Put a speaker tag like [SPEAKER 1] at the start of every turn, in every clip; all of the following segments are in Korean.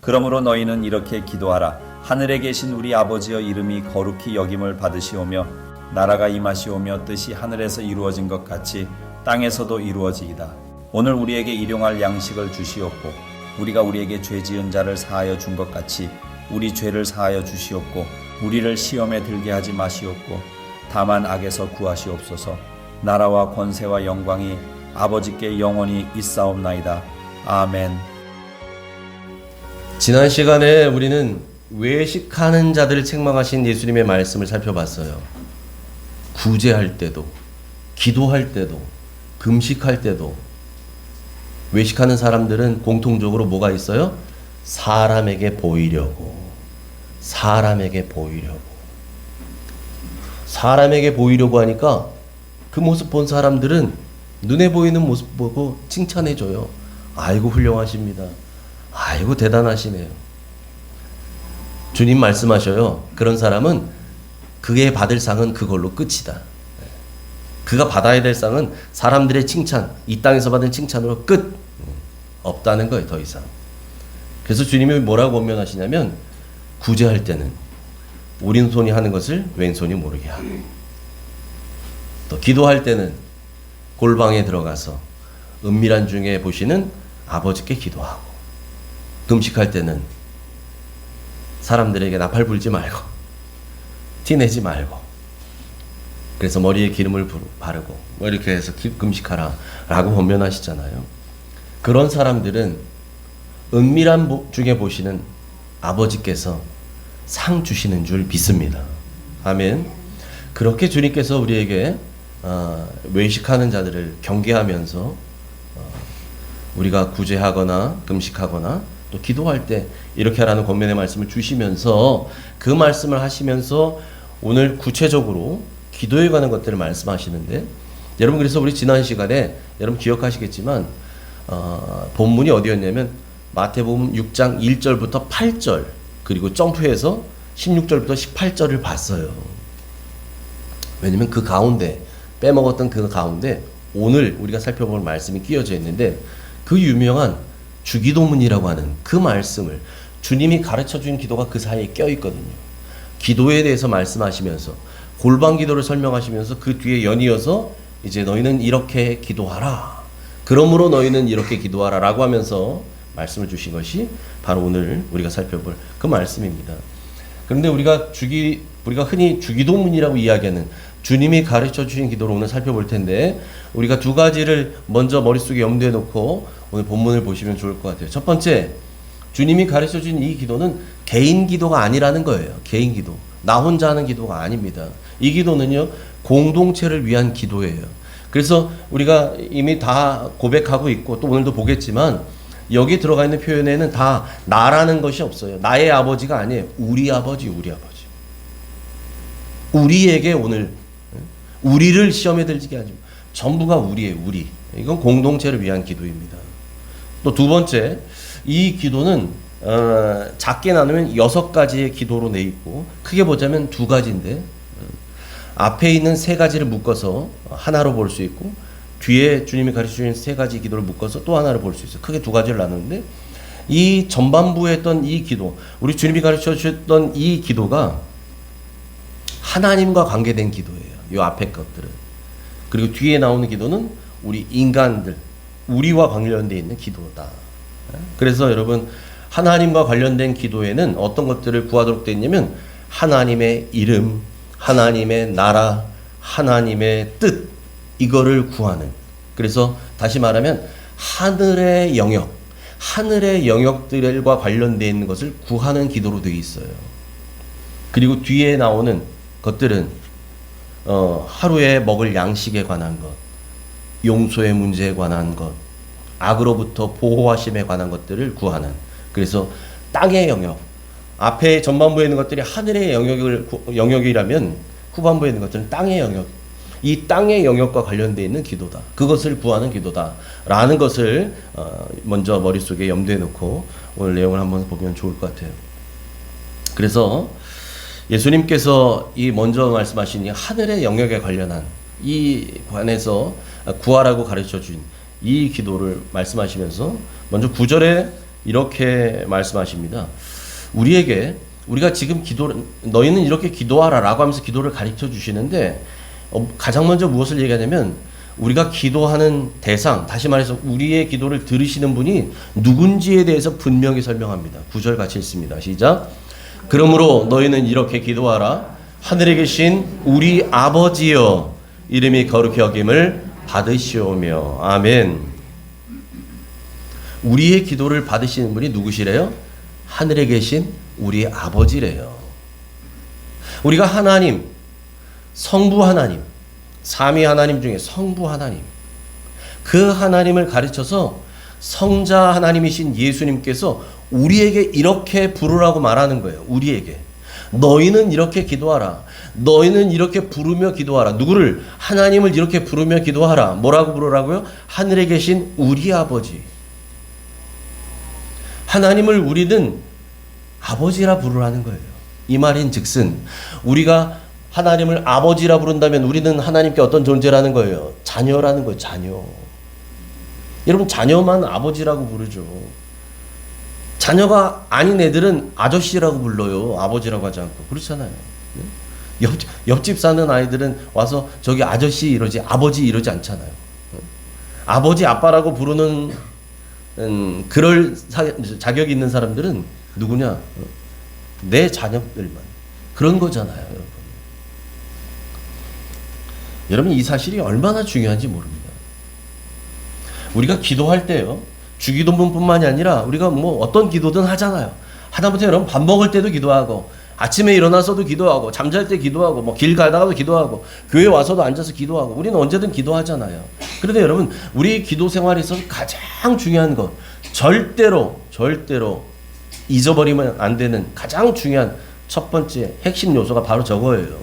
[SPEAKER 1] 그러므로 너희는 이렇게 기도하라. 하늘에 계신 우리 아버지여 이름이 거룩히 여김을 받으시오며 나라가 임하시오며 뜻이 하늘에서 이루어진 것 같이 땅에서도 이루어지이다. 오늘 우리에게 일용할 양식을 주시옵고 우리가 우리에게 죄 지은 자를 사하여 준 것 같이 우리 죄를 사하여 주시옵고 우리를 시험에 들게 하지 마시옵고 다만 악에서 구하시옵소서. 나라와 권세와 영광이 아버지께 영원히 있사옵나이다. 아멘.
[SPEAKER 2] 지난 시간에 우리는 외식하는 자들을 책망하신 예수님의 말씀을 살펴봤어요. 구제할 때도, 기도할 때도, 금식할 때도 외식하는 사람들은 공통적으로 뭐가 있어요? 사람에게 보이려고. 사람에게 보이려고 하니까 그 모습 본 사람들은 눈에 보이는 모습 보고 칭찬해줘요. 아이고 훌륭하십니다. 아이고 대단하시네요. 주님 말씀하셔요. 그런 사람은 그의 받을 상은 그걸로 끝이다. 그가 받아야 될 상은 사람들의 칭찬, 이 땅에서 받은 칭찬으로 끝. 없다는 거예요, 더 이상. 그래서 주님이 뭐라고 권면하시냐면 구제할 때는 오른손이 하는 것을 왼손이 모르게 하고, 또 기도할 때는 골방에 들어가서 은밀한 중에 보시는 아버지께 기도하고, 금식할 때는 사람들에게 나팔 불지 말고 티내지 말고, 그래서 머리에 기름을 바르고 뭐 이렇게 해서 금식하라 라고 권면하시잖아요. 그런 사람들은 은밀한 중에 보시는 아버지께서 상 주시는 줄 믿습니다. 아멘. 그렇게 주님께서 우리에게 외식하는 자들을 경계하면서 우리가 구제하거나 금식하거나 또 기도할 때 이렇게 하라는 권면의 말씀을 주시면서 그 말씀을 하시면서 오늘 구체적으로 기도에 관한 것들을 말씀하시는데, 여러분 그래서 우리 지난 시간에 여러분 기억하시겠지만 본문이 어디였냐면 마태복음 6장 1절부터 8절 그리고 점프해서 16절부터 18절을 봤어요. 왜냐면 그 가운데 빼먹었던 그 가운데 오늘 우리가 살펴볼 말씀이 끼어져 있는데, 그 유명한 주기도문이라고 하는 그 말씀을 주님이 가르쳐 준 기도가 그 사이에 껴 있거든요. 기도에 대해서 말씀하시면서 골방 기도를 설명하시면서 그 뒤에 연이어서 이제 너희는 이렇게 기도하라. 그러므로 너희는 이렇게 기도하라 라고 하면서 말씀을 주신 것이 바로 오늘 우리가 살펴볼 그 말씀입니다. 그런데 우리가 흔히 주기도문이라고 이야기하는 주님이 가르쳐 주신 기도를 오늘 살펴볼 텐데, 우리가 두 가지를 먼저 머릿속에 염두에 놓고 오늘 본문을 보시면 좋을 것 같아요. 첫 번째, 주님이 가르쳐 주신 이 기도는 개인 기도가 아니라는 거예요. 개인 기도. 나 혼자 하는 기도가 아닙니다. 이 기도는요, 공동체를 위한 기도예요. 그래서 우리가 이미 다 고백하고 있고 또 오늘도 보겠지만 여기 들어가 있는 표현에는 다 나라는 것이 없어요. 나의 아버지가 아니에요. 우리 아버지. 우리에게 오늘 우리를 시험에 들게 하지, 전부가 우리예요. 우리. 이건 공동체를 위한 기도입니다. 또 두 번째, 이 기도는 작게 나누면 6가지의 기도로 돼 있고, 크게 보자면 2가지인데 앞에 있는 3가지를 묶어서 하나로 볼 수 있고, 뒤에 주님이 가르쳐주신 3가지 기도를 묶어서 또 하나로 볼 수 있어요. 크게 2가지를 나누는데, 이 전반부에 했던 이 기도, 우리 주님이 가르쳐 주셨던 이 기도가 하나님과 관계된 기도예요. 이 앞에 것들은. 그리고 뒤에 나오는 기도는 우리 인간들, 우리와 관련되어 있는 기도다. 그래서 여러분, 하나님과 관련된 기도에는 어떤 것들을 구하도록 되어 있냐면 하나님의 이름, 하나님의 나라, 하나님의 뜻, 이거를 구하는. 그래서 다시 말하면 하늘의 영역, 하늘의 영역들과 관련되어 있는 것을 구하는 기도로 되어 있어요. 그리고 뒤에 나오는 것들은 하루에 먹을 양식에 관한 것, 용서의 문제에 관한 것, 악으로부터 보호하심에 관한 것들을 구하는. 그래서 땅의 영역, 앞에 전반부에 있는 것들이 하늘의 영역이라면 후반부에 있는 것들은 땅의 영역, 이 땅의 영역과 관련되어 있는 기도다. 그것을 구하는 기도다 라는 것을 먼저 머릿속에 염두에 놓고 오늘 내용을 한번 보면 좋을 것 같아요. 그래서 예수님께서 이 먼저 말씀하신 이 하늘의 영역에 관련한 이 관해서 구하라고 가르쳐 준 이 기도를 말씀하시면서 먼저 9절에 이렇게 말씀하십니다. 우리가 지금 너희는 이렇게 기도하라 라고 하면서 기도를 가르쳐 주시는데, 가장 먼저 무엇을 얘기하냐면, 우리가 기도하는 대상, 다시 말해서 우리의 기도를 들으시는 분이 누군지에 대해서 분명히 설명합니다. 9절 같이 읽습니다. 시작. 그러므로 너희는 이렇게 기도하라. 하늘에 계신 우리 아버지여, 이름이 거룩히 여김을 받으시오며. 아멘. 우리의 기도를 받으시는 분이 누구시래요? 하늘에 계신 우리 아버지래요. 우리가 하나님, 성부 하나님, 삼위 하나님 중에 성부 하나님, 그 하나님을 가르쳐서 성자 하나님이신 예수님께서 우리에게 이렇게 부르라고 말하는 거예요. 우리에게. 너희는 이렇게 기도하라. 너희는 이렇게 부르며 기도하라. 누구를? 하나님을 이렇게 부르며 기도하라. 뭐라고 부르라고요? 하늘에 계신 우리 아버지. 하나님을 우리는 아버지라 부르라는 거예요. 이 말인 즉슨 우리가 하나님을 아버지라 부른다면 우리는 하나님께 어떤 존재라는 거예요? 자녀라는 거예요. 자녀. 여러분, 자녀만 아버지라고 부르죠. 자녀가 아닌 애들은 아저씨라고 불러요. 아버지라고 하지 않고. 그렇잖아요. 옆집 사는 아이들은 와서 저기 아저씨 이러지, 아버지 이러지 않잖아요. 아버지, 아빠라고 부르는 그럴 자격이 있는 사람들은 누구냐? 내 자녀들만. 그런 거잖아요, 여러분. 여러분, 이 사실이 얼마나 중요한지 모릅니다. 우리가 기도할 때요, 주기도문뿐만이 아니라 우리가 뭐 어떤 기도든 하잖아요. 하다못해 여러분 밥 먹을 때도 기도하고, 아침에 일어나서도 기도하고, 잠잘 때 기도하고, 뭐 길 가다가도 기도하고, 교회 와서도 앉아서 기도하고, 우리는 언제든 기도하잖아요. 그런데 여러분, 우리 기도 생활에서 가장 중요한 것, 절대로 잊어버리면 안 되는 가장 중요한 첫 번째 핵심 요소가 바로 저거예요.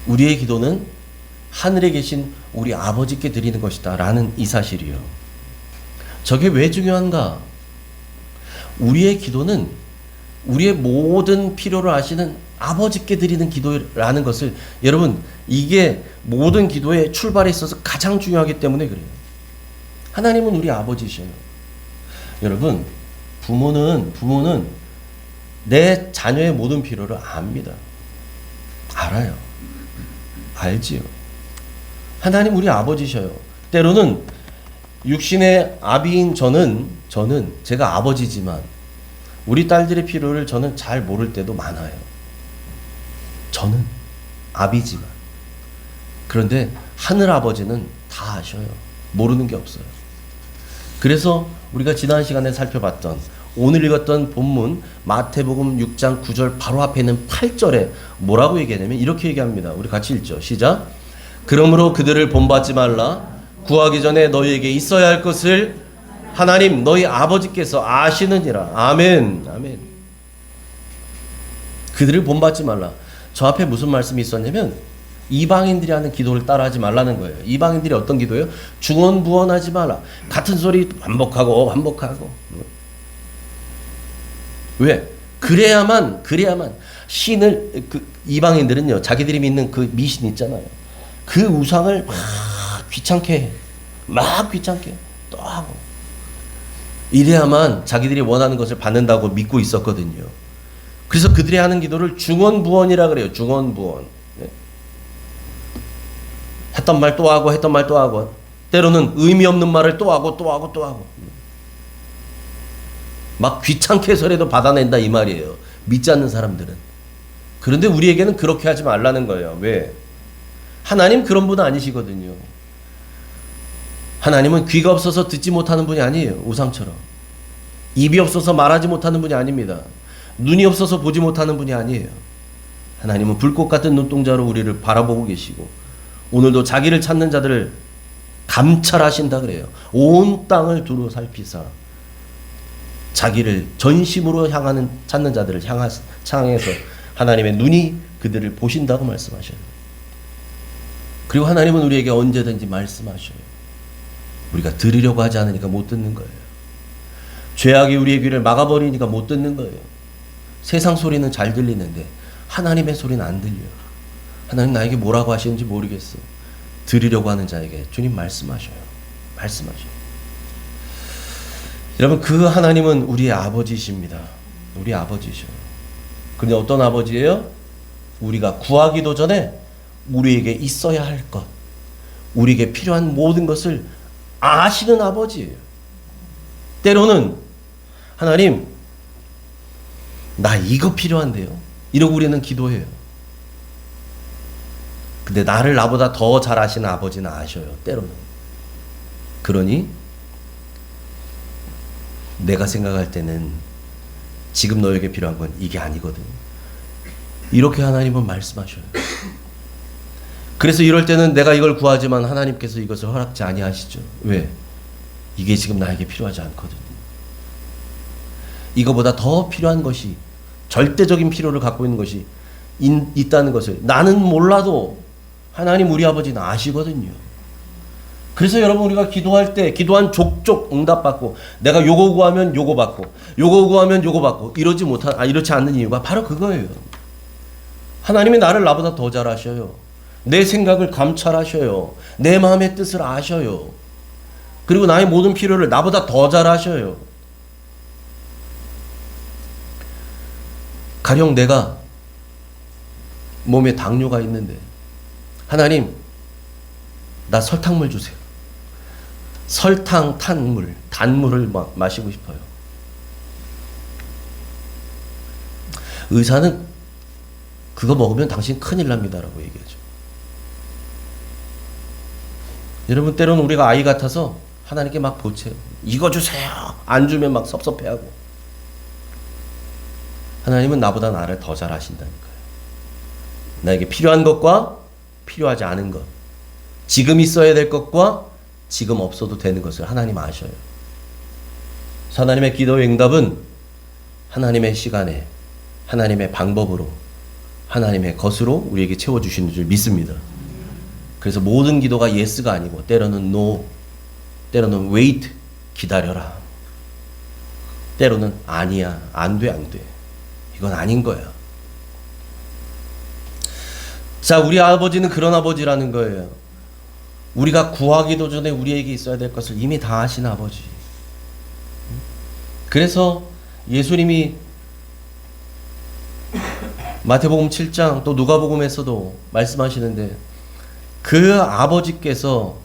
[SPEAKER 2] 우리의 기도는 하늘에 계신 우리 아버지께 드리는 것이다 라는 이 사실이요. 저게 왜 중요한가? 우리의 기도는 우리의 모든 필요를 아시는 아버지께 드리는 기도라는 것을, 여러분, 이게 모든 기도의 출발에 있어서 가장 중요하기 때문에 그래요. 하나님은 우리 아버지셔요. 여러분, 부모는 내 자녀의 모든 필요를 압니다. 알아요. 알지요. 하나님 우리 아버지셔요. 때로는 육신의 아비인 저는 제가 아버지지만 우리 딸들의 필요를 저는 잘 모를 때도 많아요. 저는 아비지만. 그런데 하늘 아버지는 다 아셔요. 모르는 게 없어요. 그래서 우리가 지난 시간에 살펴봤던, 오늘 읽었던 본문 마태복음 6장 9절 바로 앞에 있는 8절에 뭐라고 얘기하냐면 이렇게 얘기합니다. 우리 같이 읽죠. 시작. 그러므로 그들을 본받지 말라. 구하기 전에 너희에게 있어야 할 것을 하나님 너희 아버지께서 아시느니라. 아멘. 아멘. 그들을 본받지 말라. 저 앞에 무슨 말씀이 있었냐면 이방인들이 하는 기도를 따라하지 말라는 거예요. 이방인들이 어떤 기도예요? 중언부언하지 말라. 같은 소리 반복하고. 왜? 그래야만 신을, 이방인들은요, 자기들이 믿는 그 미신 있잖아요. 그 우상을 귀찮게 또 하고. 이래야만 자기들이 원하는 것을 받는다고 믿고 있었거든요. 그래서 그들이 하는 기도를 중언부언이라 그래요. 중언부언. 했던 말 또 하고, 때로는 의미 없는 말을 또 하고. 막 귀찮게 해서라도 받아낸다 이 말이에요. 믿지 않는 사람들은. 그런데 우리에게는 그렇게 하지 말라는 거예요. 왜? 하나님 그런 분 아니시거든요. 하나님은 귀가 없어서 듣지 못하는 분이 아니에요. 우상처럼. 입이 없어서 말하지 못하는 분이 아닙니다. 눈이 없어서 보지 못하는 분이 아니에요. 하나님은 불꽃 같은 눈동자로 우리를 바라보고 계시고, 오늘도 자기를 찾는 자들을 감찰하신다 그래요. 온 땅을 두루 살피사 자기를 전심으로 찾는 자들을 향해서 하나님의 눈이 그들을 보신다고 말씀하셔요. 그리고 하나님은 우리에게 언제든지 말씀하셔요. 우리가 들으려고 하지 않으니까 못 듣는 거예요. 죄악이 우리의 귀를 막아버리니까 못 듣는 거예요. 세상 소리는 잘 들리는데 하나님의 소리는 안 들려요. 하나님 나에게 뭐라고 하시는지 모르겠어. 들으려고 하는 자에게 주님 말씀하셔요. 여러분, 그 하나님은 우리의 아버지십니다. 우리 아버지셔. 그런데 어떤 아버지예요? 우리가 구하기도 전에 우리에게 있어야 할 것, 우리에게 필요한 모든 것을 아시는 아버지예요. 때로는 하나님, 나 이거 필요한데요, 이러고 우리는 기도해요. 근데 나를 나보다 더 잘 아시는 아버지는 아셔요, 때로는. 그러니 내가 생각할 때는 지금 너에게 필요한 건 이게 아니거든, 이렇게 하나님은 말씀하셔요. 그래서 이럴 때는 내가 이걸 구하지만 하나님께서 이것을 허락지 아니하시죠. 왜? 이게 지금 나에게 필요하지 않거든. 이거보다 더 필요한 것이, 절대적인 필요를 갖고 있는 것이 있다는 것을 나는 몰라도 하나님 우리 아버지는 아시거든요. 그래서 여러분, 우리가 기도할 때 기도한 족족 응답받고, 내가 요거 구하면 요거 받고, 요거 구하면 요거 받고, 이렇지 않는 이유가 바로 그거예요. 하나님이 나를 나보다 더 잘 아셔요. 내 생각을 감찰하셔요. 내 마음의 뜻을 아셔요. 그리고 나의 모든 필요를 나보다 더 잘 아셔요. 가령 내가 몸에 당뇨가 있는데, 하나님, 나 설탕물 주세요. 설탕 탄 물, 단물을 마시고 싶어요. 의사는 그거 먹으면 당신 큰일 납니다라고 얘기하죠. 여러분, 때로는 우리가 아이 같아서 하나님께 막 보채요. 이거 주세요. 안 주면 막 섭섭해하고. 하나님은 나보다 나를 더 잘 아신다니까요. 나에게 필요한 것과 필요하지 않은 것, 지금 있어야 될 것과 지금 없어도 되는 것을 하나님 아셔요. 하나님의 기도의 응답은 하나님의 시간에, 하나님의 방법으로, 하나님의 것으로 우리에게 채워주시는 줄 믿습니다. 그래서 모든 기도가 예스가 아니고, 때로는 no, 때로는 wait, 기다려라, 때로는 아니야, 안 돼, 안 돼, 이건 아닌 거야. 자, 우리 아버지는 그런 아버지라는 거예요. 우리가 구하기도 전에 우리에게 있어야 될 것을 이미 다 아신 아버지. 그래서 예수님이 마태복음 7장 또 누가복음에서도 말씀하시는데, 그 아버지께서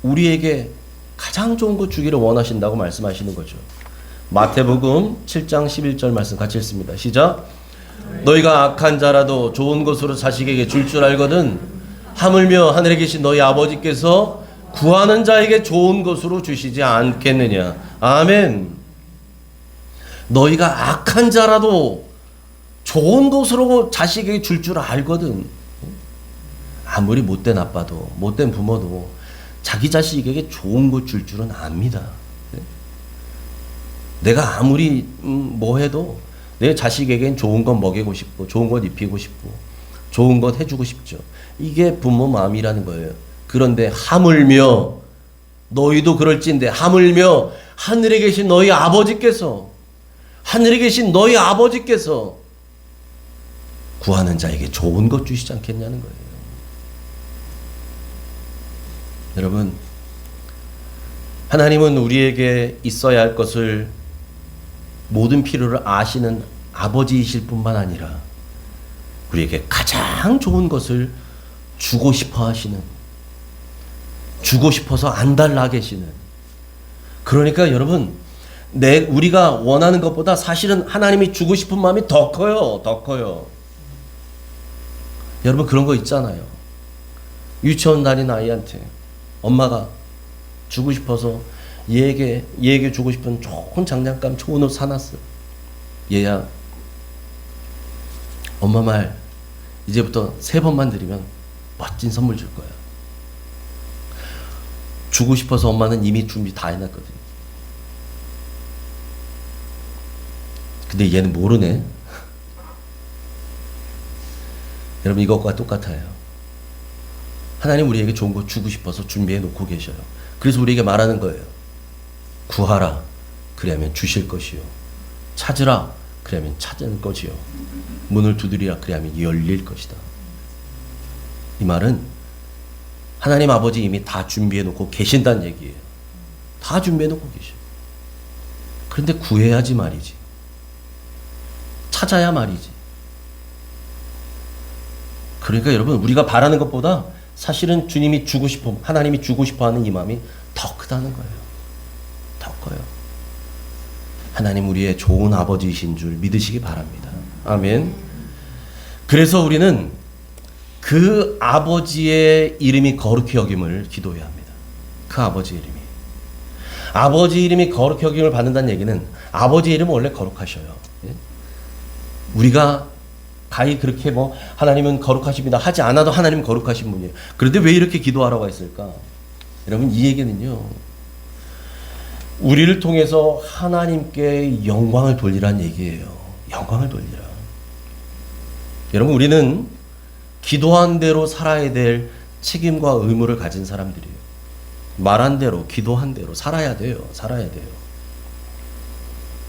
[SPEAKER 2] 우리에게 가장 좋은 것 주기를 원하신다고 말씀하시는 거죠. 마태복음 7장 11절 말씀 같이 읽습니다. 시작. 너희가 악한 자라도 좋은 것으로 자식에게 줄 알거든 하물며 하늘에 계신 너희 아버지께서 구하는 자에게 좋은 것으로 주시지 않겠느냐. 아멘. 너희가 악한 자라도 좋은 것으로 자식에게 줄 알거든. 아무리 못된 아빠도, 못된 부모도 자기 자식에게 좋은 것 줄 줄은 압니다. 내가 아무리 뭐 해도 내 자식에겐 좋은 것 먹이고 싶고, 좋은 것 입히고 싶고, 좋은 것 해주고 싶죠. 이게 부모 마음이라는 거예요. 그런데 하물며, 너희도 그럴진데 하물며 하늘에 계신 너희 아버지께서, 하늘에 계신 너희 아버지께서 구하는 자에게 좋은 것 주시지 않겠냐는 거예요. 여러분, 하나님은 우리에게 있어야 할 것을, 모든 필요를 아시는 아버지이실 뿐만 아니라 우리에게 가장 좋은 것을 주고 싶어 하시는, 주고 싶어서 안 달라 계시는. 그러니까 여러분, 우리가 원하는 것보다 사실은 하나님이 주고 싶은 마음이 더 커요. 더 커요. 여러분, 그런 거 있잖아요. 유치원 다니는 아이한테 엄마가 주고 싶어서 얘에게 주고 싶은 좋은 장난감, 좋은 옷 사놨어. 얘야, 엄마 말 이제부터 3번만 드리면 멋진 선물 줄 거야. 주고 싶어서 엄마는 이미 준비 다 해놨거든. 근데 얘는 모르네. 여러분, 이것과 똑같아요. 하나님 우리에게 좋은 거 주고 싶어서 준비해 놓고 계셔요. 그래서 우리에게 말하는 거예요. 구하라, 그리하면 주실 것이요. 찾으라, 그리하면 찾을 것이요. 문을 두드리라, 그리하면 열릴 것이다. 이 말은 하나님 아버지 이미 다 준비해 놓고 계신다는 얘기예요. 다 준비해 놓고 계셔요. 그런데 구해야지 말이지. 찾아야 말이지. 그러니까 여러분, 우리가 바라는 것보다 사실은 주님이 주고 싶어, 하나님이 주고 싶어 하는 이 마음이 더 크다는 거예요. 더 커요. 하나님 우리의 좋은 아버지이신 줄 믿으시기 바랍니다. 아멘. 그래서 우리는 그 아버지의 이름이 거룩히 여김을 기도해야 합니다. 그 아버지 이름이. 아버지 이름이 거룩히 여김을 받는다는 얘기는 아버지 이름은 원래 거룩하셔요. 예? 우리가 가히 그렇게 뭐 하나님은 거룩하십니다 하지 않아도 하나님은 거룩하신 분이에요. 그런데 왜 이렇게 기도하라고 했을까? 여러분, 이 얘기는요, 우리를 통해서 하나님께 영광을 돌리라는 얘기예요. 영광을 돌리라. 여러분, 우리는 기도한 대로 살아야 될 책임과 의무를 가진 사람들이에요. 말한 대로, 기도한 대로 살아야 돼요. 살아야 돼요.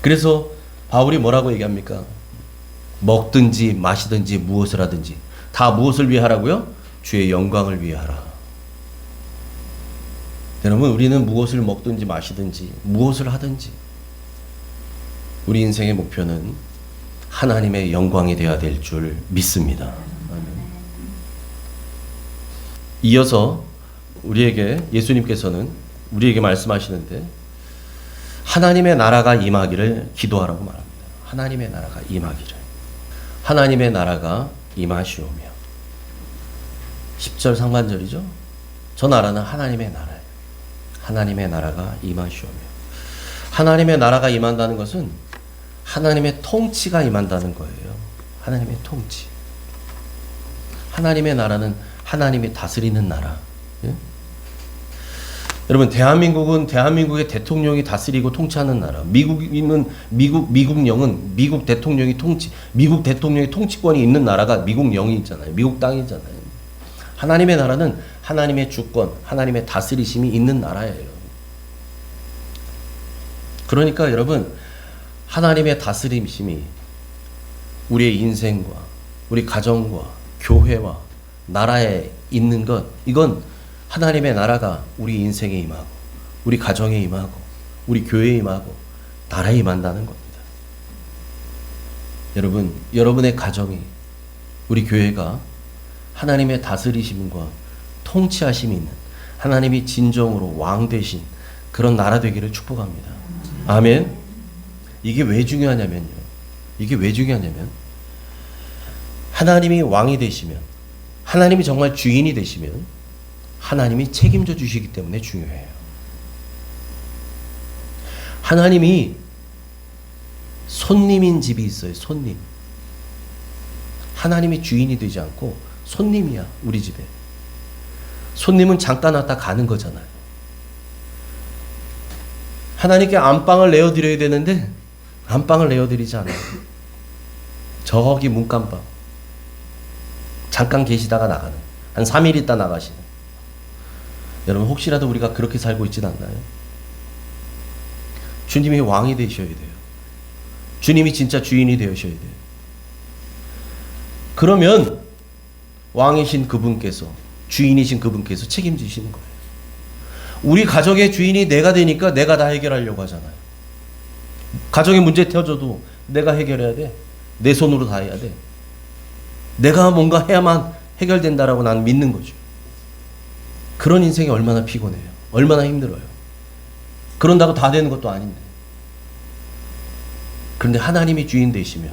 [SPEAKER 2] 그래서 바울이 뭐라고 얘기합니까? 먹든지 마시든지 무엇을 하든지 다 무엇을 위해 하라고요? 주의 영광을 위해 하라. 여러분, 우리는 무엇을 먹든지 마시든지 무엇을 하든지 우리 인생의 목표는 하나님의 영광이 되어야 될 줄 믿습니다. 아멘. 이어서 예수님께서는 우리에게 말씀하시는데 하나님의 나라가 임하기를 기도하라고 말합니다. 하나님의 나라가 임하기를. 하나님의 나라가 임하시오며. 10절 상반절이죠. 저 나라는 하나님의 나라예요. 하나님의 나라가 임하시오며. 하나님의 나라가 임한다는 것은 하나님의 통치가 임한다는 거예요. 하나님의 통치. 하나님의 나라는 하나님이 다스리는 나라. 예? 여러분, 대한민국은 대한민국의 대통령이 다스리고 통치하는 나라. 미국은 미국령은 미국 대통령이 미국 대통령의 통치권이 있는 나라가 미국령이 있잖아요. 미국 땅이 있잖아요. 하나님의 나라는 하나님의 주권, 하나님의 다스리심이 있는 나라예요. 그러니까 여러분, 하나님의 다스림심이 우리의 인생과 우리 가정과 교회와 나라에 있는 것, 이건 하나님의 나라가 우리 인생에 임하고 우리 가정에 임하고 우리 교회에 임하고 나라에 임한다는 겁니다. 여러분, 여러분의 가정이, 우리 교회가 하나님의 다스리심과 통치하심이 있는, 하나님이 진정으로 왕 되신 그런 나라 되기를 축복합니다. 아멘. 이게 왜 중요하냐면요. 하나님이 왕이 되시면, 하나님이 정말 주인이 되시면 하나님이 책임져 주시기 때문에 중요해요. 하나님이 손님인 집이 있어요. 손님. 하나님이 주인이 되지 않고 손님이야, 우리 집에. 손님은 잠깐 왔다 가는 거잖아요. 하나님께 안방을 내어드려야 되는데 안방을 내어드리지 않아요. 저기 문간방. 잠깐 계시다가 나가는. 한 3일 있다 나가시는. 여러분, 혹시라도 우리가 그렇게 살고 있진 않나요? 주님이 왕이 되셔야 돼요. 주님이 진짜 주인이 되셔야 돼요. 그러면 왕이신 그분께서, 주인이신 그분께서 책임지시는 거예요. 우리 가정의 주인이 내가 되니까 내가 다 해결하려고 하잖아요. 가정에 문제 터져도 내가 해결해야 돼. 내 손으로 다 해야 돼. 내가 뭔가 해야만 해결된다라고 나는 믿는 거죠. 그런 인생이 얼마나 피곤해요. 얼마나 힘들어요. 그런다고 다 되는 것도 아닌데. 그런데 하나님이 주인 되시면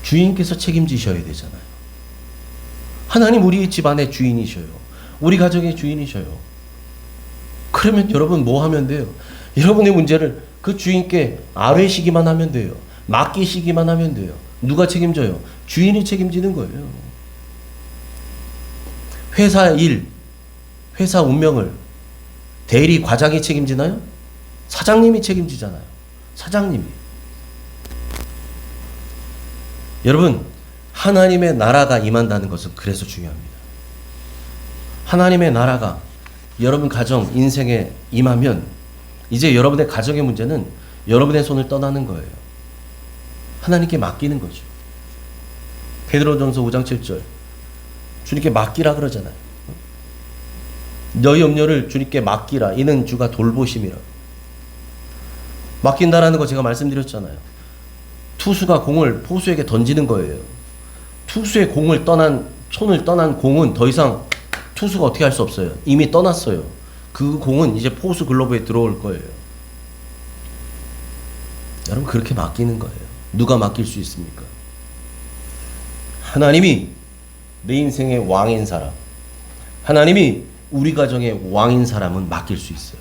[SPEAKER 2] 주인께서 책임지셔야 되잖아요. 하나님 우리 집안의 주인이셔요. 우리 가정의 주인이셔요. 그러면 여러분 뭐 하면 돼요? 여러분의 문제를 그 주인께 아뢰시기만 하면 돼요. 맡기시기만 하면 돼요. 누가 책임져요? 주인이 책임지는 거예요. 회사 일, 회사 운명을 대리 과장이 책임지나요? 사장님이 책임지잖아요. 사장님이. 여러분, 하나님의 나라가 임한다는 것은 그래서 중요합니다. 하나님의 나라가 여러분 가정, 인생에 임하면 이제 여러분의 가정의 문제는 여러분의 손을 떠나는 거예요. 하나님께 맡기는 거죠. 베드로전서 5장 7절 주님께 맡기라 그러잖아요. 너희 염려를 주님께 맡기라. 이는 주가 돌보심이라. 맡긴다라는 거 제가 말씀드렸잖아요. 투수가 공을 포수에게 던지는 거예요. 투수의 손을 떠난 공은 더 이상 투수가 어떻게 할 수 없어요. 이미 떠났어요. 그 공은 이제 포수 글러브에 들어올 거예요. 여러분, 그렇게 맡기는 거예요. 누가 맡길 수 있습니까? 하나님이 내 인생의 왕인 사람, 하나님이 우리 가정의 왕인 사람은 맡길 수 있어요.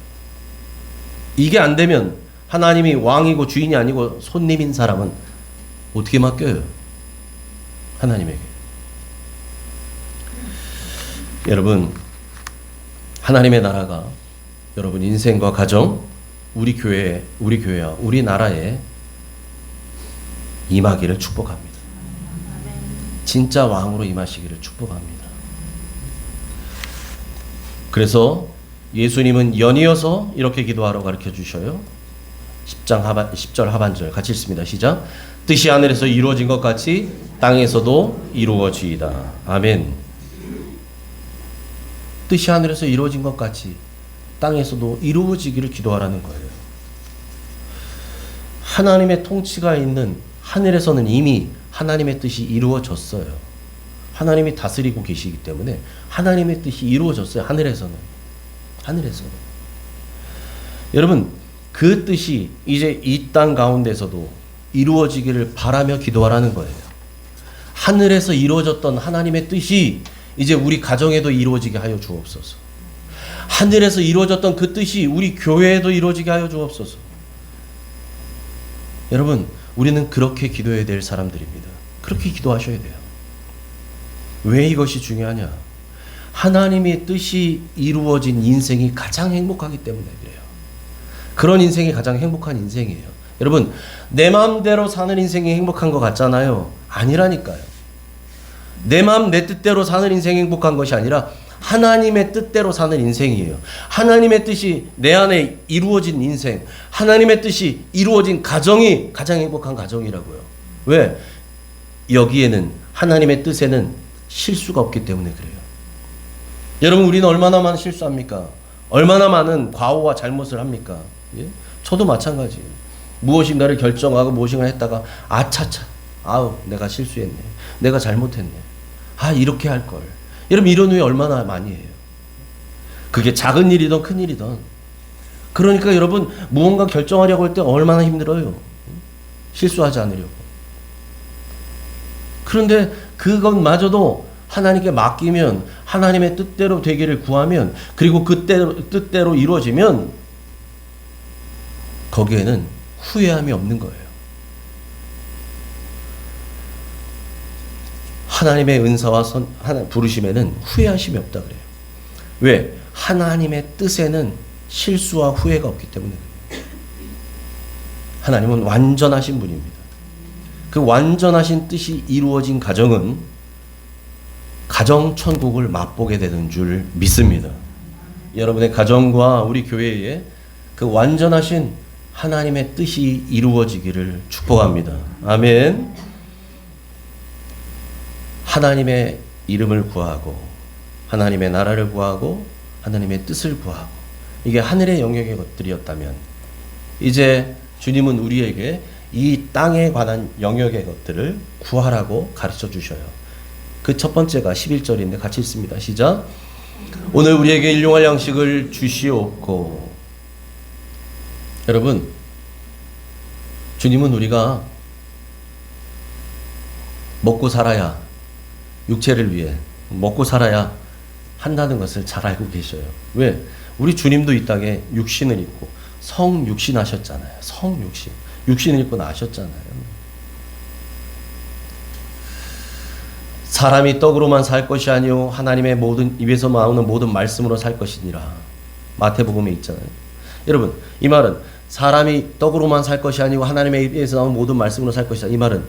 [SPEAKER 2] 이게 안 되면 하나님이 왕이고 주인이 아니고 손님인 사람은 어떻게 맡겨요? 하나님에게. 여러분, 하나님의 나라가 여러분 인생과 가정, 우리 교회와 우리 나라에 임하기를 축복합니다. 진짜 왕으로 임하시기를 축복합니다. 그래서 예수님은 연이어서 이렇게 기도하러 가르쳐 주셔요. 10절 하반절 같이 읽습니다. 시작. 뜻이 하늘에서 이루어진 것 같이 땅에서도 이루어지이다. 아멘. 뜻이 하늘에서 이루어진 것 같이 땅에서도 이루어지기를 기도하라는 거예요. 하나님의 통치가 있는 하늘에서는 이미 하나님의 뜻이 이루어졌어요. 하나님이 다스리고 계시기 때문에 하나님의 뜻이 이루어졌어요. 하늘에서는. 여러분, 그 뜻이 이제 이 땅 가운데서도 이루어지기를 바라며 기도하라는 거예요. 하늘에서 이루어졌던 하나님의 뜻이 이제 우리 가정에도 이루어지게 하여 주옵소서. 하늘에서 이루어졌던 그 뜻이 우리 교회에도 이루어지게 하여 주옵소서. 여러분, 우리는 그렇게 기도해야 될 사람들입니다. 그렇게 기도하셔야 돼요. 왜 이것이 중요하냐? 하나님의 뜻이 이루어진 인생이 가장 행복하기 때문에 그래요. 그런 인생이 가장 행복한 인생이에요. 여러분, 내 마음대로 사는 인생이 행복한 것 같잖아요. 아니라니까요. 내 마음 내 뜻대로 사는 인생이 행복한 것이 아니라 하나님의 뜻대로 사는 인생이에요. 하나님의 뜻이 내 안에 이루어진 인생, 하나님의 뜻이 이루어진 가정이 가장 행복한 가정이라고요. 왜? 여기에는 하나님의 뜻에는 실수가 없기 때문에 그래요. 여러분, 우리는 얼마나 많은 실수합니까? 얼마나 많은 과오와 잘못을 합니까? 예? 저도 마찬가지예요. 무엇인가를 결정하고 무엇인가 했다가 아차차, 아우 내가 실수했네, 내가 잘못했네, 아 이렇게 할걸. 여러분, 이런 후회 얼마나 많이 해요. 그게 작은 일이든 큰 일이든. 그러니까 여러분, 무언가 결정하려고 할 때 얼마나 힘들어요. 실수하지 않으려고. 그런데 그것마저도 하나님께 맡기면, 하나님의 뜻대로 되기를 구하면, 그리고 그 뜻대로 이루어지면 거기에는 후회함이 없는 거예요. 하나님의 은사와 부르심에는 후회하심이 없다 그래요. 왜? 하나님의 뜻에는 실수와 후회가 없기 때문에 그래요. 하나님은 완전하신 분입니다. 그 완전하신 뜻이 이루어진 가정은 가정 천국을 맛보게 되는 줄 믿습니다. 여러분의 가정과 우리 교회에 그 완전하신 하나님의 뜻이 이루어지기를 축복합니다. 아멘. 하나님의 이름을 구하고 하나님의 나라를 구하고 하나님의 뜻을 구하고, 이게 하늘의 영역의 것들이었다면 이제 주님은 우리에게 이 땅에 관한 영역의 것들을 구하라고 가르쳐 주셔요. 그 첫 번째가 11절인데 같이 읽습니다. 시작. 오늘 우리에게 일용할 양식을 주시옵고. 여러분, 주님은 우리가 먹고 살아야, 육체를 위해 먹고 살아야 한다는 것을 잘 알고 계셔요. 왜? 우리 주님도 이 땅에 육신을 입고 성육신 하셨잖아요. 성육신. 육신을 입고 나셨잖아요. 사람이 떡으로만 살 것이 아니요 하나님의 모든 입에서 나오는 모든 말씀으로 살 것이니라. 마태복음에 있잖아요. 여러분, 이 말은 사람이 떡으로만 살 것이 아니고 하나님의 입에서 나오는 모든 말씀으로 살 것이다. 이 말은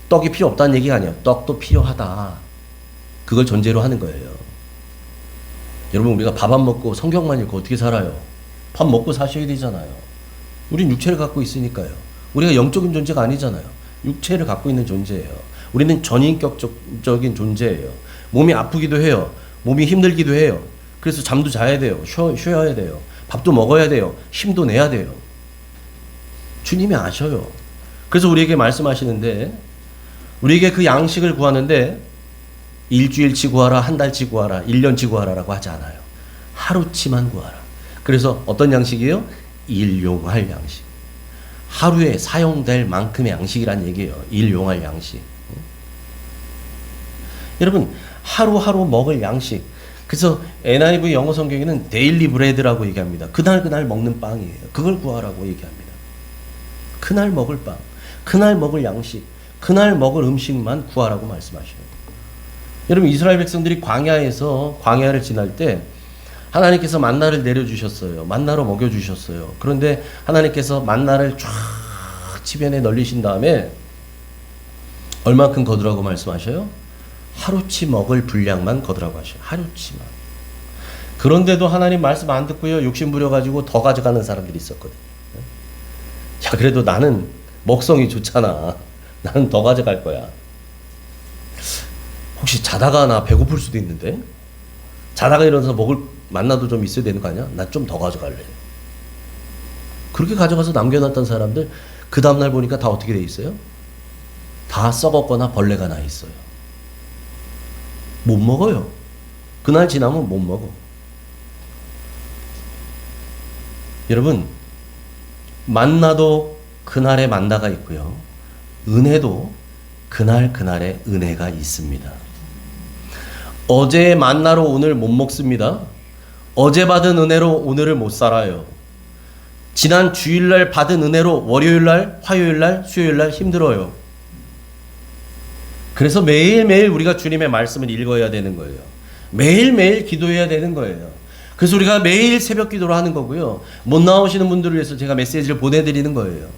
[SPEAKER 2] 떡이 필요 없다는 얘기가 아니에요. 떡도 필요하다. 그걸 전제로 하는 거예요. 여러분, 우리가 밥 안 먹고 성경만 읽고 어떻게 살아요? 밥 먹고 사셔야 되잖아요. 우린 육체를 갖고 있으니까요. 우리가 영적인 존재가 아니잖아요. 육체를 갖고 있는 존재예요. 우리는 전인격적인 존재예요. 몸이 아프기도 해요. 몸이 힘들기도 해요. 그래서 잠도 자야 돼요. 쉬어야 돼요. 밥도 먹어야 돼요. 힘도 내야 돼요. 주님이 아셔요. 그래서 우리에게 말씀하시는데, 우리에게 그 양식을 구하는데 일주일치 구하라, 한 달치 구하라, 1년치 구하라라고 하지 않아요. 하루치만 구하라. 그래서 어떤 양식이에요? 일용할 양식. 하루에 사용될 만큼의 양식이란 얘기예요. 일용할 양식. 여러분, 하루하루 먹을 양식. 그래서 NIV 영어 성경에는 데일리 브레드라고 얘기합니다. 그날 먹는 빵이에요. 그걸 구하라고 얘기합니다. 그날 먹을 빵, 그날 먹을 양식, 그날 먹을 음식만 구하라고 말씀하셔요. 여러분, 이스라엘 백성들이 광야를 지날 때 하나님께서 만나를 내려주셨어요. 만나로 먹여주셨어요. 그런데 하나님께서 만나를 쫙 지변에 널리신 다음에 얼마큼 거두라고 말씀하셔요? 하루치 먹을 분량만 거두라고 하셔요. 하루치만. 그런데도 하나님 말씀 안 듣고요, 욕심 부려가지고 더 가져가는 사람들이 있었거든요. 야, 그래도 나는 먹성이 좋잖아. 나는 더 가져갈 거야. 혹시 자다가 나 배고플 수도 있는데? 자다가 일어나서 먹을 만나도 좀 있어야 되는 거 아니야? 나 좀 더 가져갈래. 그렇게 가져가서 남겨놨던 사람들 그 다음날 보니까 다 어떻게 돼 있어요? 다 썩었거나 벌레가 나 있어요. 못 먹어요. 그날 지나면 못 먹어. 여러분, 만나도 그날의 만나가 있고요, 은혜도 그날의 은혜가 있습니다. 어제의 만나로 오늘 못 먹습니다. 어제 받은 은혜로 오늘을 못 살아요. 지난 주일날 받은 은혜로 월요일날, 화요일날, 수요일날 힘들어요. 그래서 매일매일 우리가 주님의 말씀을 읽어야 되는 거예요. 매일매일 기도해야 되는 거예요. 그래서 우리가 매일 새벽 기도를 하는 거고요, 못 나오시는 분들을 위해서 제가 메시지를 보내드리는 거예요.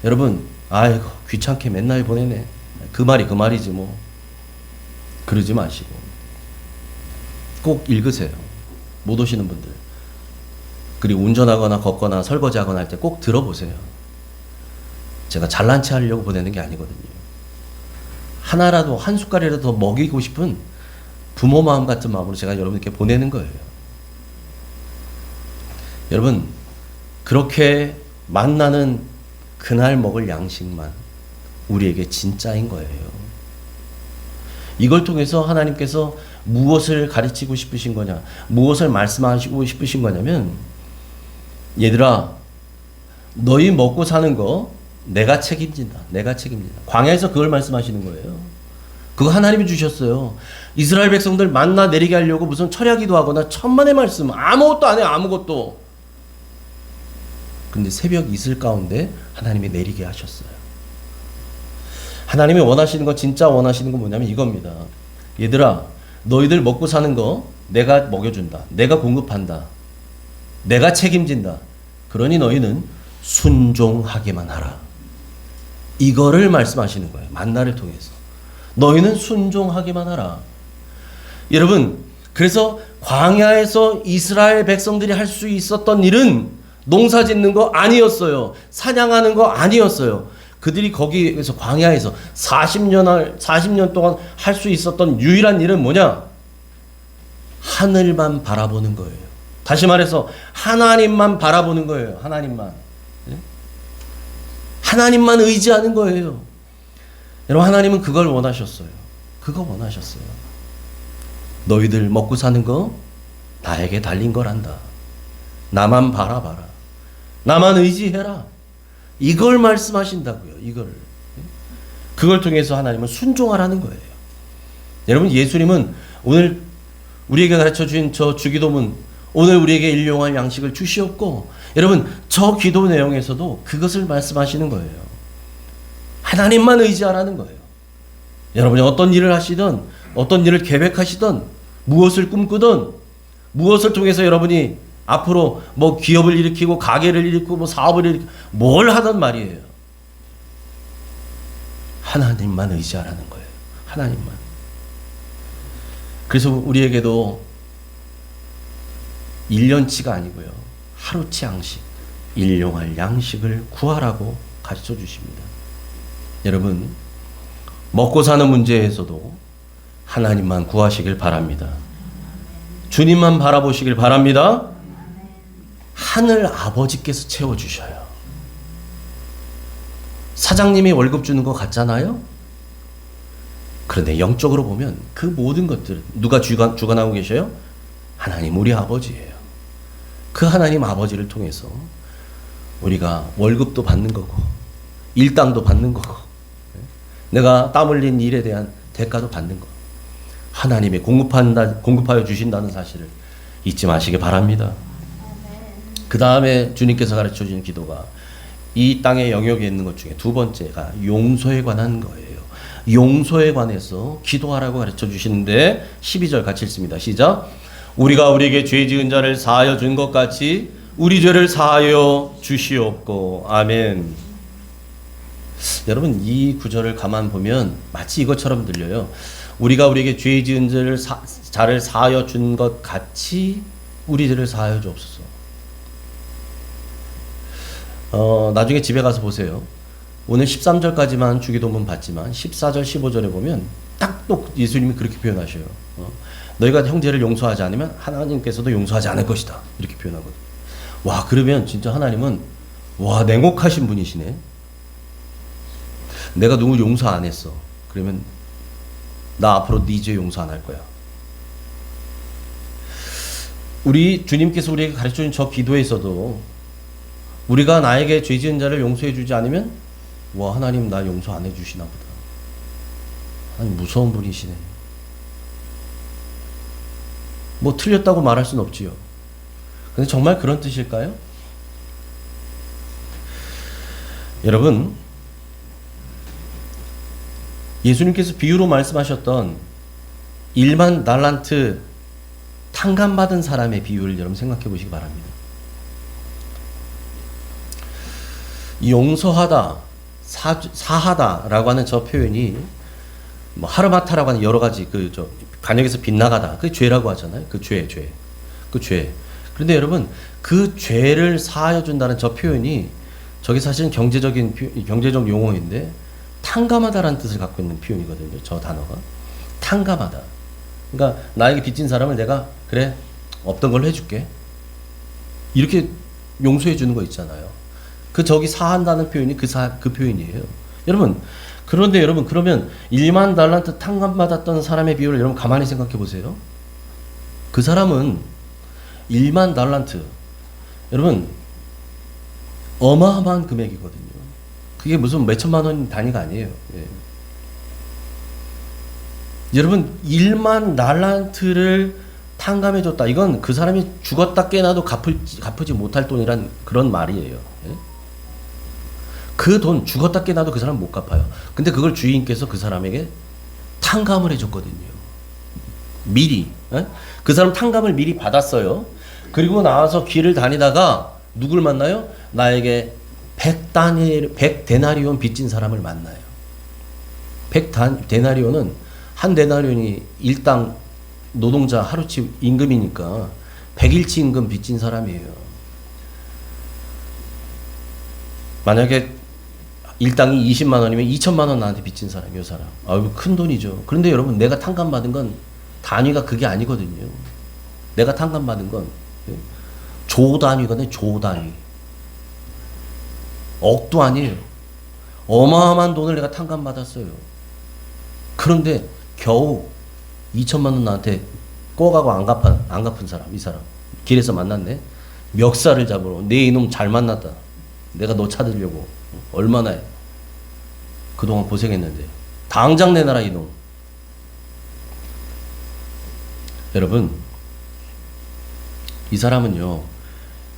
[SPEAKER 2] 여러분, 아이고 귀찮게 맨날 보내네. 그 말이지 뭐. 그러지 마시고 꼭 읽으세요. 못 오시는 분들. 그리고 운전하거나 걷거나 설거지하거나 할 때 꼭 들어보세요. 제가 잘난 체 하려고 보내는 게 아니거든요. 하나라도 한 숟갈이라도 더 먹이고 싶은 부모 마음 같은 마음으로 제가 여러분께 보내는 거예요. 여러분, 그렇게 만나는 그날 먹을 양식만 우리에게 진짜인 거예요. 이걸 통해서 하나님께서 무엇을 가르치고 싶으신 거냐, 무엇을 말씀하시고 싶으신 거냐면, 얘들아, 너희 먹고 사는 거 내가 책임진다. 내가 책임진다. 광야에서 그걸 말씀하시는 거예요. 그거 하나님이 주셨어요. 이스라엘 백성들 만나 내리게 하려고 무슨 철야기도 하거나 천만의 말씀, 아무것도 안 해요. 아무것도. 근데 새벽 이슬 가운데 하나님이 내리게 하셨어요. 하나님이 원하시는 거, 진짜 원하시는 건 뭐냐면 이겁니다. 얘들아, 너희들 먹고 사는 거 내가 먹여준다. 내가 공급한다. 내가 책임진다. 그러니 너희는 순종하기만 하라. 이거를 말씀하시는 거예요. 만나를 통해서. 너희는 순종하기만 하라. 여러분, 그래서 광야에서 이스라엘 백성들이 할 수 있었던 일은 농사 짓는 거 아니었어요. 사냥하는 거 아니었어요. 그들이 거기에서 광야에서 40년 동안 할 수 있었던 유일한 일은 뭐냐? 하늘만 바라보는 거예요. 다시 말해서 하나님만 바라보는 거예요. 하나님만. 하나님만 의지하는 거예요. 여러분, 하나님은 그걸 원하셨어요. 그거 원하셨어요. 너희들 먹고 사는 거 나에게 달린 거란다. 나만 바라봐라. 나만 의지해라. 이걸 말씀하신다고요. 이걸. 그걸 통해서 하나님은 순종하라는 거예요. 여러분, 예수님은 오늘 우리에게 가르쳐 주신 저 주기도문, 오늘 우리에게 일용할 양식을 주시었고, 여러분, 저 기도 내용에서도 그것을 말씀하시는 거예요. 하나님만 의지하라는 거예요. 여러분이 어떤 일을 하시든, 어떤 일을 계획하시든, 무엇을 꿈꾸든, 무엇을 통해서 여러분이 앞으로 뭐 기업을 일으키고 가게를 일으키고 뭐 사업을 일으키고 뭘 하든 말이에요. 하나님만 의지하라는 거예요. 하나님만. 그래서 우리에게도 1년치가 아니고요, 하루치 양식, 일용할 양식을 구하라고 가르쳐 주십니다. 여러분, 먹고 사는 문제에서도 하나님만 구하시길 바랍니다. 주님만 바라보시길 바랍니다. 하늘 아버지께서 채워주셔요. 사장님이 월급 주는 것 같잖아요. 그런데 영적으로 보면 그 모든 것들 누가 주관하고 계셔요? 하나님 우리 아버지예요. 그 하나님 아버지를 통해서 우리가 월급도 받는 거고 일당도 받는 거고 내가 땀 흘린 일에 대한 대가도 받는 거. 하나님이 공급하여 주신다는 사실을 잊지 마시기 바랍니다. 그 다음에 주님께서 가르쳐 주신 기도가 이 땅의 영역에 있는 것 중에 두 번째가 용서에 관한 거예요. 용서에 관해서 기도하라고 가르쳐 주시는데 12절 같이 읽습니다. 시작. 우리가 우리에게 죄 지은 자를 사하여 준 것 같이 우리 죄를 사하여 주시옵고. 아멘. 여러분 이 구절을 가만 보면 마치 이것처럼 들려요. 우리가 우리에게 죄 지은 자를 사하여 준 것 같이 우리 죄를 사하여 주옵소서. 나중에 집에 가서 보세요. 오늘 13절까지만 주기도문 봤지만 14절 15절에 보면 딱 또 예수님이 그렇게 표현하셔요. 너희가 형제를 용서하지 않으면 하나님께서도 용서하지 않을 것이다. 이렇게 표현하거든요. 와, 그러면 진짜 하나님은 와, 냉혹하신 분이시네. 내가 누굴 용서 안 했어. 그러면 나 앞으로 네 죄 용서 안 할 거야. 우리 주님께서 우리에게 가르쳐준 저 기도에서도 우리가 나에게 죄 지은 자를 용서해 주지 않으면 와, 하나님 나 용서 안 해주시나 보다. 하나님 무서운 분이시네. 뭐 틀렸다고 말할 수는 없지요. 근데 정말 그런 뜻일까요? 여러분, 예수님께서 비유로 말씀하셨던 1만 달란트 탕감받은 사람의 비유를 여러분 생각해 보시기 바랍니다. 용서하다, 사하다라고 하는 저 표현이 뭐 하르마타라고 하는 여러 가지 간역에서 빗나가다 그 죄라고 하잖아요. 그 죄. 그런데 여러분 그 죄를 사하여 준다는 저 표현이 저게 사실은 경제적 용어인데 탕감하다라는 뜻을 갖고 있는 표현이거든요. 저 단어가 탕감하다. 그러니까 나에게 빚진 사람을 내가 그래 없던 걸로 해줄게 이렇게 용서해 주는 거 있잖아요. 저기 사한다는 표현이 그 표현이에요. 여러분, 그런데 여러분, 그러면 1만 달란트 탕감받았던 사람의 비율을 여러분 가만히 생각해 보세요. 그 사람은 1만 달란트. 여러분, 어마어마한 금액이거든요. 그게 무슨 몇천만 원 단위가 아니에요. 예. 여러분, 1만 달란트를 탕감해 줬다. 이건 그 사람이 죽었다 깨나도 갚지 못할 돈이란 그런 말이에요. 예? 그 돈 죽었다 깨나도 그 사람 못 갚아요. 근데 그걸 주인께서 그 사람에게 탕감을 해줬거든요. 미리. 에? 그 사람 탕감을 미리 받았어요. 그리고 나와서 길을 다니다가 누굴 만나요? 나에게 100데나리온 빚진 사람을 만나요. 100데나리온은 한 데나리온이 일당 노동자 하루치 임금이니까 100일치 임금 빚진 사람이에요. 만약에 일당이 20만 원이면 2천만 원 나한테 빚진 사람이에요, 사람. 아유, 큰 돈이죠. 그런데 여러분, 내가 탕감받은 건 단위가 그게 아니거든요. 내가 탕감받은 건 조 단위거든요, 조 단위. 억도 아니에요. 어마어마한 돈을 내가 탕감받았어요. 그런데 겨우 2천만 원 나한테 꼬가고 안 갚은 사람, 이 사람. 길에서 만났네. 멱살을 잡으러. 내 이놈 잘 만났다. 내가 너 찾으려고. 얼마나 해. 그동안 고생했는데. 당장 내놔라, 이놈. 여러분, 이 사람은요,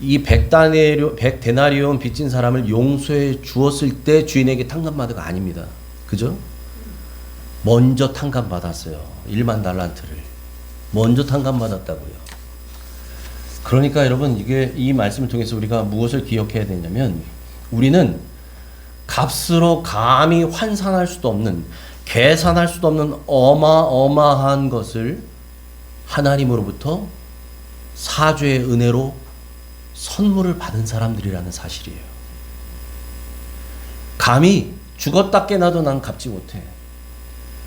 [SPEAKER 2] 이 100데나리온 빚진 사람을 용서해 주었을 때 주인에게 탕감받아가 아닙니다. 그죠? 먼저 탕감받았어요. 1만 달란트를. 먼저 탕감받았다고요. 그러니까 여러분, 이 말씀을 통해서 우리가 무엇을 기억해야 되냐면, 우리는 값으로 감히 환산할 수도 없는, 계산할 수도 없는 어마어마한 것을 하나님으로부터 사죄의 은혜로 선물을 받은 사람들이라는 사실이에요. 감히 죽었다 깨나도 난 갚지 못해.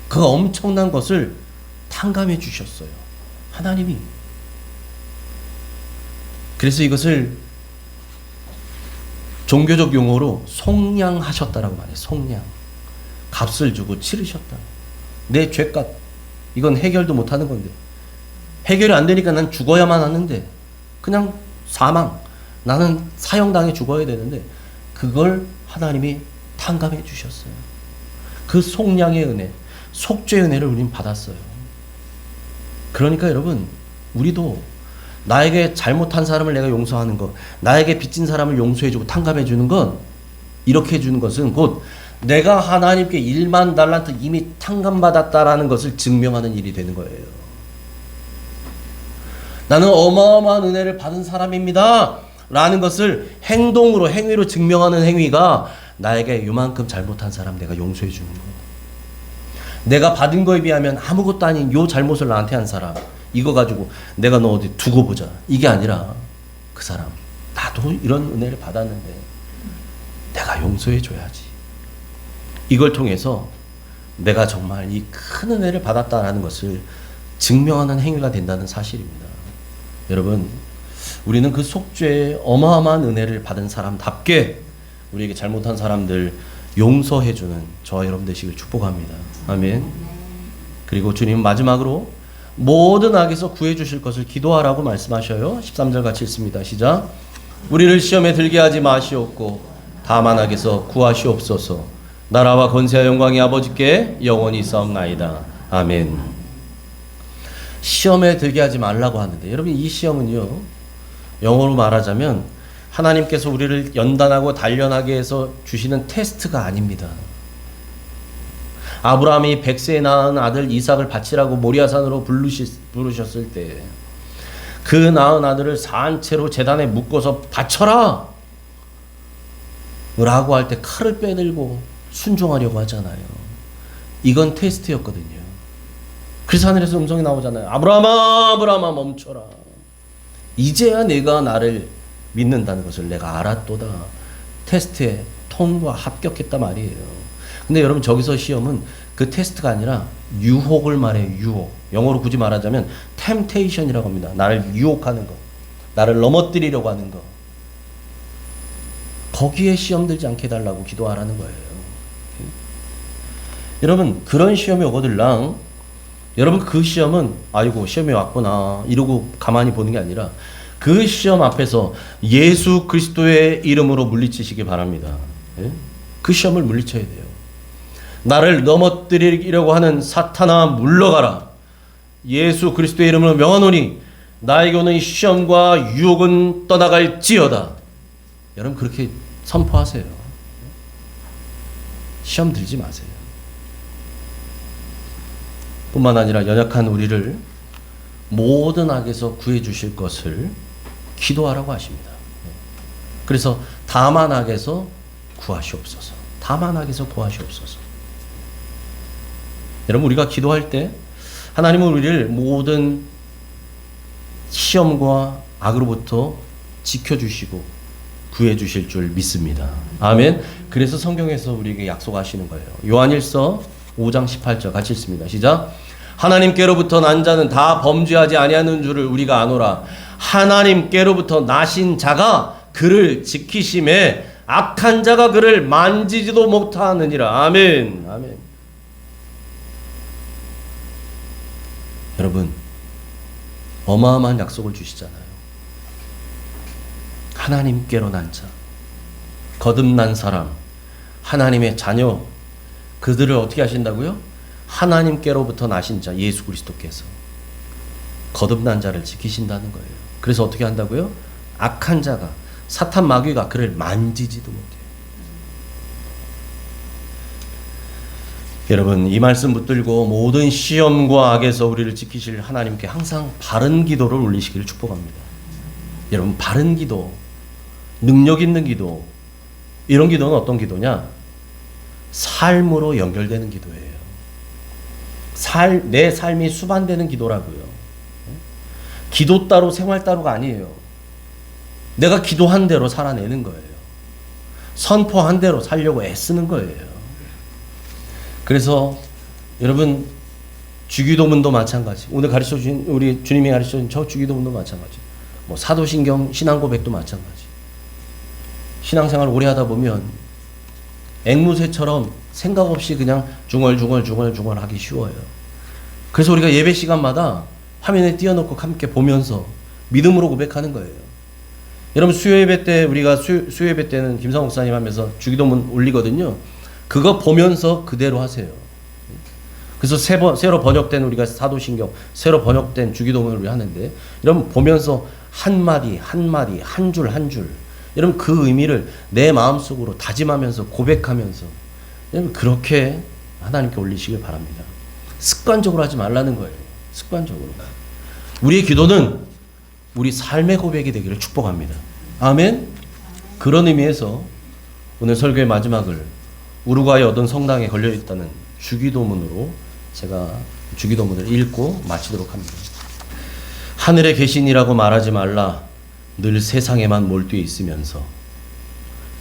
[SPEAKER 2] 그 엄청난 것을 탕감해 주셨어요. 하나님이. 그래서 이것을 종교적 용어로 속량하셨다라고 말해요. 속량. 값을 주고 치르셨다. 내 죄값. 이건 해결도 못하는 건데. 해결이 안 되니까 난 죽어야만 하는데. 그냥 사망. 나는 사형당해 죽어야 되는데 그걸 하나님이 탕감해 주셨어요. 그 속량의 은혜, 속죄의 은혜를 우린 받았어요. 그러니까 여러분, 우리도 나에게 잘못한 사람을 내가 용서하는 것, 나에게 빚진 사람을 용서해주고 탕감해주는 건, 이렇게 해주는 것은 곧 내가 하나님께 1만 달란트 이미 탕감받았다라는 것을 증명하는 일이 되는 거예요. 나는 어마어마한 은혜를 받은 사람입니다 라는 것을 행동으로, 행위로 증명하는 행위가 나에게 요만큼 잘못한 사람 내가 용서해 주는 거예요. 내가 받은 거에 비하면 아무것도 아닌 요 잘못을 나한테 한 사람, 이거 가지고 내가 너 어디 두고 보자, 이게 아니라 그 사람, 나도 이런 은혜를 받았는데 내가 용서해 줘야지. 이걸 통해서 내가 정말 이 큰 은혜를 받았다라는 것을 증명하는 행위가 된다는 사실입니다. 여러분, 우리는 그 속죄의 어마어마한 은혜를 받은 사람답게 우리에게 잘못한 사람들 용서해주는 저와 여러분 되시길 축복합니다. 아멘. 그리고 주님 마지막으로 모든 악에서 구해주실 것을 기도하라고 말씀하셔요. 13절 같이 읽습니다. 시작. 우리를 시험에 들게 하지 마시옵고 다만 악에서 구하시옵소서. 나라와 권세와 영광이 아버지께 영원히 있사옵나이다. 아멘. 시험에 들게 하지 말라고 하는데, 여러분, 이 시험은요, 영어로 말하자면 하나님께서 우리를 연단하고 단련하게 해서 주시는 테스트가 아닙니다. 아브라함이 100세에 낳은 아들 이삭을 바치라고 모리아산으로 부르셨을 때 그 낳은 아들을 산채로 제단에 묶어서 바쳐라 라고 할 때 칼을 빼들고 순종하려고 하잖아요. 이건 테스트였거든요. 그래서 하늘에서 음성이 나오잖아요. 아브라함아, 아브라함아, 멈춰라. 이제야 내가 나를 믿는다는 것을 내가 알았도다. 테스트에 통과 합격했단 말이에요. 근데 여러분, 저기서 시험은 그 테스트가 아니라 유혹을 말해요. 유혹. 영어로 굳이 말하자면 temptation이라고 합니다. 나를 유혹하는 거, 나를 넘어뜨리려고 하는 거. 거기에 시험 들지 않게 해달라고 기도하라는 거예요. 여러분, 그런 시험이 오거들랑 여러분, 그 시험은 아이고 시험이 왔구나 이러고 가만히 보는 게 아니라 그 시험 앞에서 예수 그리스도의 이름으로 물리치시기 바랍니다. 예? 그 시험을 물리쳐야 돼요. 나를 넘어뜨리려고 하는 사탄아, 물러가라. 예수 그리스도의 이름으로 명하노니 나에게 오는 시험과 유혹은 떠나갈지어다. 여러분, 그렇게 선포하세요. 시험 들지 마세요. 뿐만 아니라 연약한 우리를 모든 악에서 구해 주실 것을 기도하라고 하십니다. 그래서 다만 악에서 구하시옵소서. 다만 악에서 구하시옵소서. 여러분, 우리가 기도할 때 하나님은 우리를 모든 시험과 악으로부터 지켜주시고 구해주실 줄 믿습니다. 아멘. 그래서 성경에서 우리에게 약속하시는 거예요. 요한일서 5장 18절 같이 읽습니다. 시작. 하나님께로부터 난 자는 다 범죄하지 아니하는 줄을 우리가 아노라. 하나님께로부터 나신 자가 그를 지키심에 악한 자가 그를 만지지도 못하느니라. 아멘. 아멘. 여러분, 어마어마한 약속을 주시잖아요. 하나님께로 난 자, 거듭난 사람, 하나님의 자녀, 그들을 어떻게 하신다고요? 하나님께로부터 나신 자, 예수 그리스도께서 거듭난 자를 지키신다는 거예요. 그래서 어떻게 한다고요? 악한 자가, 사탄 마귀가 그를 만지지도 못해요. 여러분, 이 말씀 붙들고 모든 시험과 악에서 우리를 지키실 하나님께 항상 바른 기도를 올리시기를 축복합니다. 여러분, 바른 기도, 능력 있는 기도, 이런 기도는 어떤 기도냐? 삶으로 연결되는 기도예요. 내 삶이 수반되는 기도라고요. 기도 따로 생활 따로가 아니에요. 내가 기도한 대로 살아내는 거예요. 선포한 대로 살려고 애쓰는 거예요. 그래서 여러분, 주기도문도 마찬가지. 오늘 가르쳐 주신, 우리 주님이 가르쳐 주신 저 주기도문도 마찬가지. 뭐 사도신경 신앙고백도 마찬가지. 신앙생활 오래 하다 보면 앵무새처럼 생각 없이 그냥 중얼중얼 하기 쉬워요. 그래서 우리가 예배 시간마다 화면에 띄워놓고 함께 보면서 믿음으로 고백하는 거예요. 여러분 수요예배 때 우리가 수요예배 때는 김상욱 목사님 하면서 주기도문 올리거든요. 그거 보면서 그대로 하세요. 그래서 새로 번역된 우리가 사도신경 새로 번역된 주기도문을 우리 하는데 여러분 보면서 한마디 한 줄 여러분 그 의미를 내 마음속으로 다짐하면서 고백하면서 여러분 그렇게 하나님께 올리시길 바랍니다. 습관적으로 하지 말라는 거예요. 습관적으로. 우리의 기도는 우리 삶의 고백이 되기를 축복합니다. 아멘. 그런 의미에서 오늘 설교의 마지막을 우루과이 어떤 성당에 걸려있다는 주기도문으로 제가 주기도문을 읽고 마치도록 합니다. 하늘에 계신이라고 말하지 말라. 늘 세상에만 몰두해 있으면서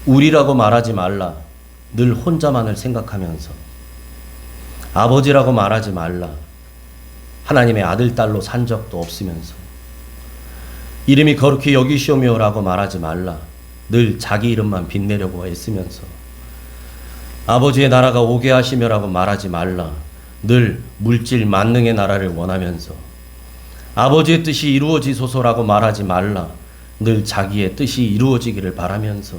[SPEAKER 2] 우리라고 말하지 말라. 늘 혼자만을 생각하면서 아버지라고 말하지 말라. 하나님의 아들, 딸로 산 적도 없으면서 이름이 거룩히 여기시오며라고 말하지 말라. 늘 자기 이름만 빛내려고 애쓰면서 아버지의 나라가 오게 하시며라고 말하지 말라. 늘 물질 만능의 나라를 원하면서 아버지의 뜻이 이루어지소서라고 말하지 말라. 늘 자기의 뜻이 이루어지기를 바라면서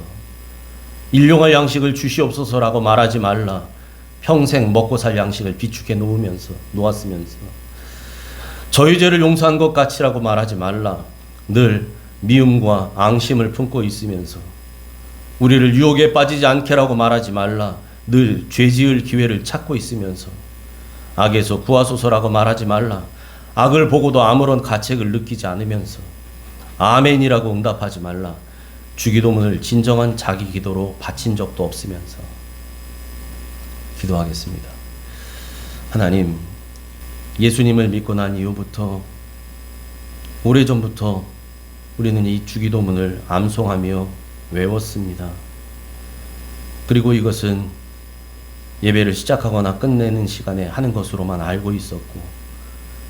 [SPEAKER 2] 일용할 양식을 주시옵소서라고 말하지 말라. 평생 먹고 살 양식을 비축해 놓았으면서 저희 죄를 용서한 것 같이라고 말하지 말라. 늘 미움과 앙심을 품고 있으면서 우리를 유혹에 빠지지 않게라고 말하지 말라. 늘 죄지을 기회를 찾고 있으면서 악에서 구하소서라고 말하지 말라. 악을 보고도 아무런 가책을 느끼지 않으면서 아멘이라고 응답하지 말라. 주기도문을 진정한 자기 기도로 바친 적도 없으면서 기도하겠습니다. 하나님, 예수님을 믿고 난 이후부터 오래전부터 우리는 이 주기도문을 암송하며 외웠습니다. 그리고 이것은 예배를 시작하거나 끝내는 시간에 하는 것으로만 알고 있었고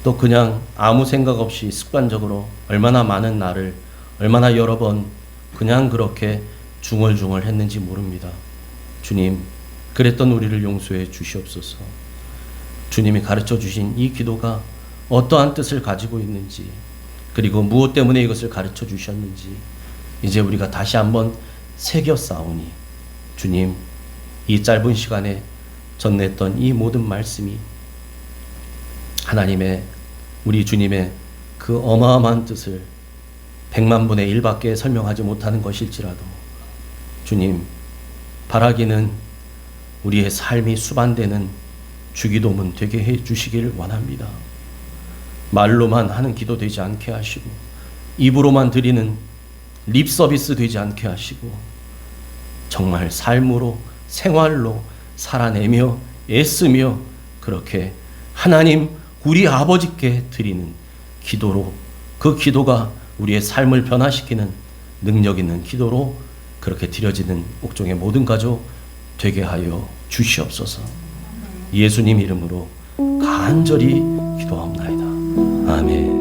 [SPEAKER 2] 또 그냥 아무 생각 없이 습관적으로 얼마나 많은 날을 얼마나 여러 번 그냥 그렇게 중얼중얼 했는지 모릅니다. 주님, 그랬던 우리를 용서해 주시옵소서. 주님이 가르쳐 주신 이 기도가 어떠한 뜻을 가지고 있는지 그리고 무엇 때문에 이것을 가르쳐 주셨는지 이제 우리가 다시 한번 새겨 싸우니 주님, 이 짧은 시간에 전했던 이 모든 말씀이 하나님의 우리 주님의 그 어마어마한 뜻을 100만 분의 1밖에 설명하지 못하는 것일지라도 주님, 바라기는 우리의 삶이 수반되는 주기도문 되게 해 주시기를 원합니다. 말로만 하는 기도 되지 않게 하시고 입으로만 드리는 립 서비스 되지 않게 하시고 정말 삶으로 생활로 살아내며 애쓰며 그렇게 하나님 우리 아버지께 드리는 기도로 그 기도가 우리의 삶을 변화시키는 능력 있는 기도로 그렇게 드려지는 옥종의 모든 가족 되게 하여 주시옵소서. 예수님 이름으로 간절히 기도합나이다. 아멘.